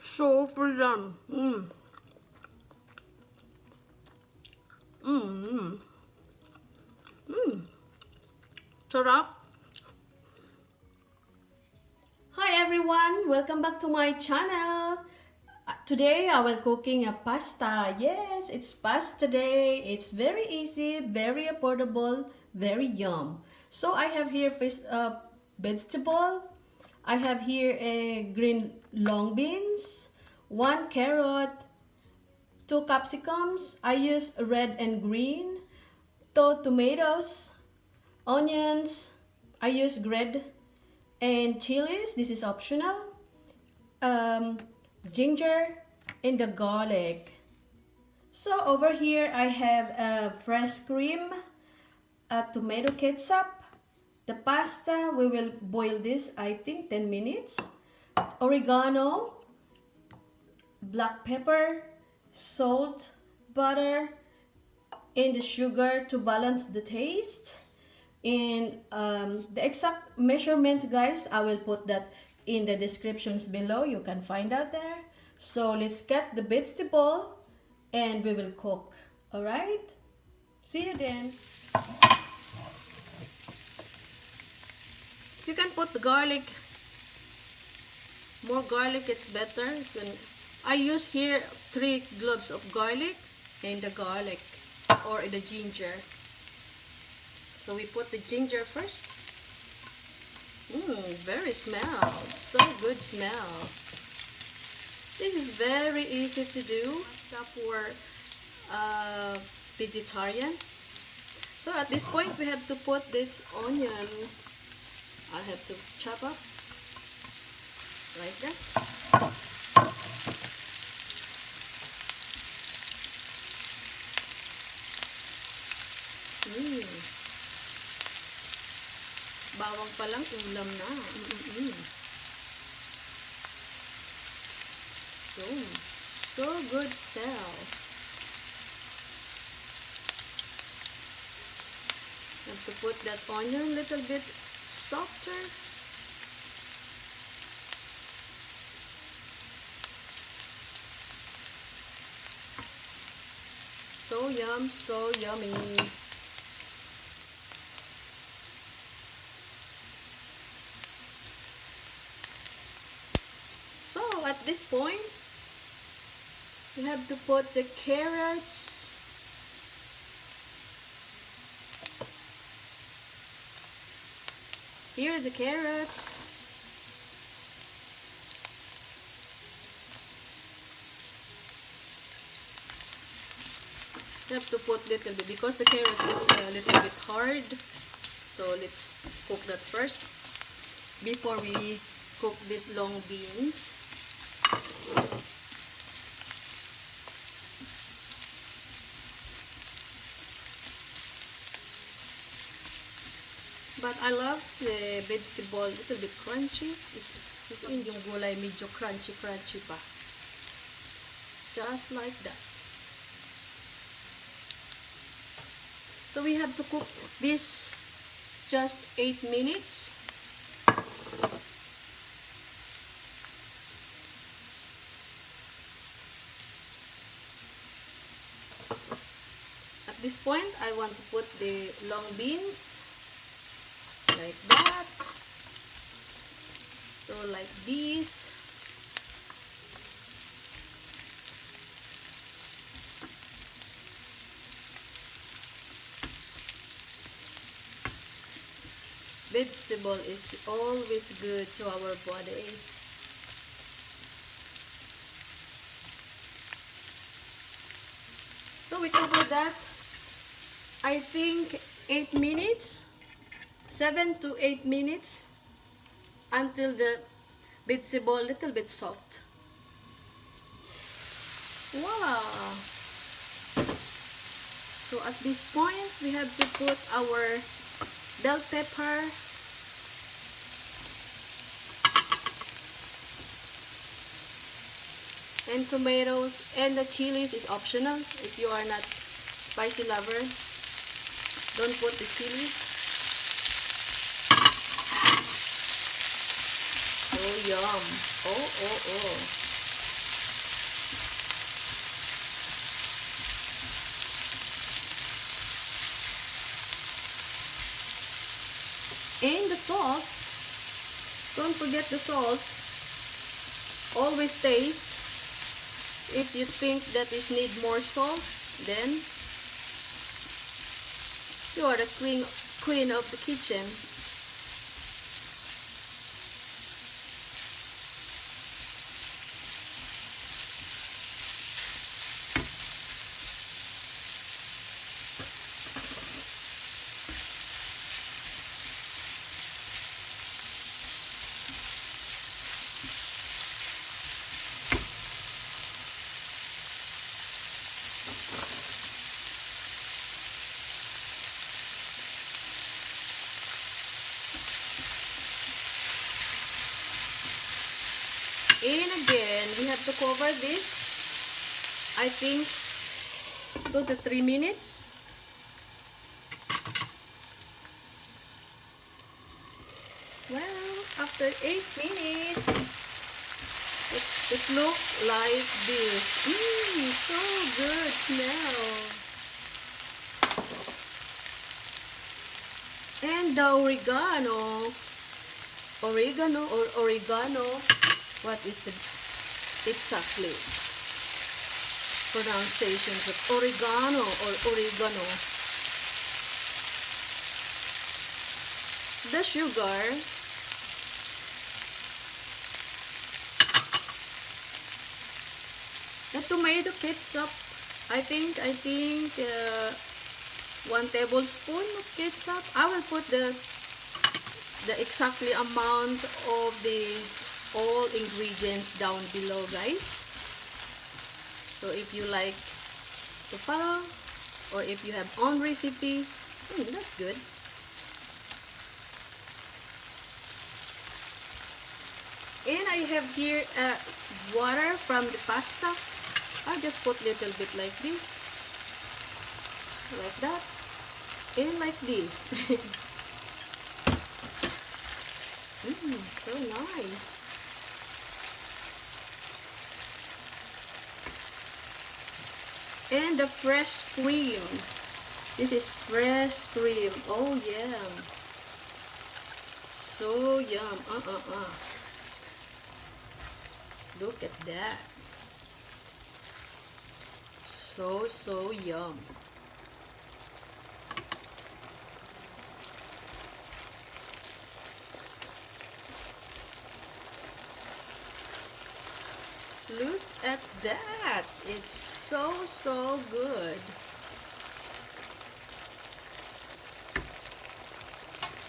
Super yum. Mm. Sarap. Hi everyone, welcome back to my channel. Today I will cooking a pasta. Yes, it's pasta day. It's very easy, very affordable, very yum. So I have here vegetable. I have here a green long beans, 1 carrot, 2 capsicums. I use red and green, 2 tomatoes, onions. I use red and chilies. This is optional. um, Ginger and the garlic. So over here I have fresh cream, tomato ketchup, the pasta. We will boil this, I think, 10 minutes. Oregano, black pepper, salt, butter, and the sugar to balance the taste. And the exact measurement, guys, I will put that in the descriptions below. You can find out there. So let's get the vegetable and we will cook. All right, see you then. You can put the garlic, more garlic, it's better. I use here 3 cloves of garlic and the garlic or the ginger. So we put the ginger first. Very smell. So good smell. This is very easy to do. Stuff for vegetarian. So at this point we have to put this onion. I have to chop up like that. Bawang pa lang, ulam na. So good smell. Have to put that onion a little bit softer. So yum, so yummy. At this point, you have to put the carrots, here are the carrots, you have to put little bit because the carrot is a little bit hard. So let's cook that first before we cook these long beans. But I love the vegetable a little bit crunchy. This in yung gulay medyo crunchy pa. Just like that. So we have to cook this just 8 minutes. At this point, I want to put the long beans like that. So like this. Vegetable is always good to our body. So we cover that, I think 8 minutes, 7 to 8 minutes until the vegetable little bit soft. Wow! So at this point, we have to put our bell pepper, and tomatoes, and the chilies is optional. If you are not spicy lover, don't put the chili. Oh yum. Oh. And the salt, don't forget the salt. Always taste. If you think that it need more salt, then you are the queen of the kitchen. And again, we have to cover this, I think, 2 to 3 minutes. Well, after 8 minutes, it looks like this. So good smell. And the oregano or oregano, what is the exactly pronunciation of oregano or oregano? The sugar, the tomato ketchup, I think 1 tablespoon of ketchup. I will put the exactly amount of the all ingredients down below, guys. So if you like to follow, or if you have own recipe, that's good. And I have here water from the pasta. I'll just put little bit like this, like that, and like this. So nice. And the fresh cream. This is fresh cream. Oh yeah. So yum. Look at that. So yum. Look at that. It's so good.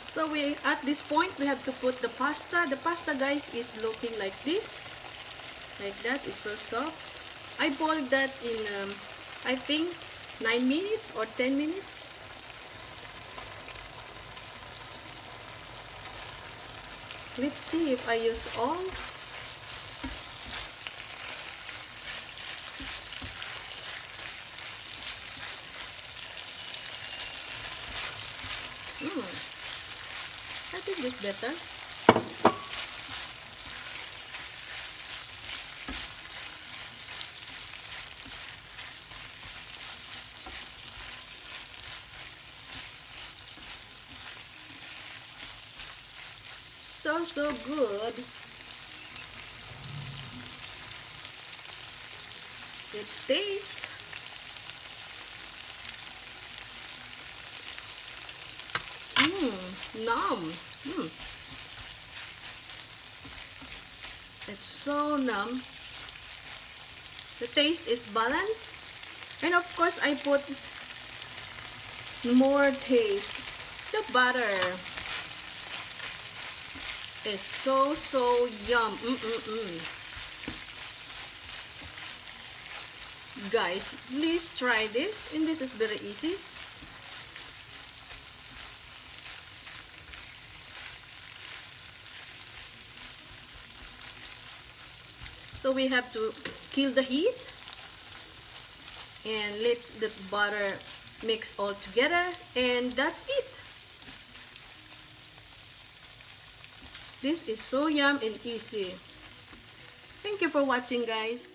So at this point we have to put the pasta. The pasta, guys, is looking like this. Like that. It's so soft. I boiled that in I think 9 minutes or 10 minutes. Let's see if I use all. I think this better. So good. Let's taste. Numb. It's so numb. The taste is balanced. And of course, I put more taste. The butter is so yum. Guys, please try this, and this is very easy. So we have to kill the heat and let the butter mix all together, and that's it. This is so yum and easy. Thank you for watching, guys.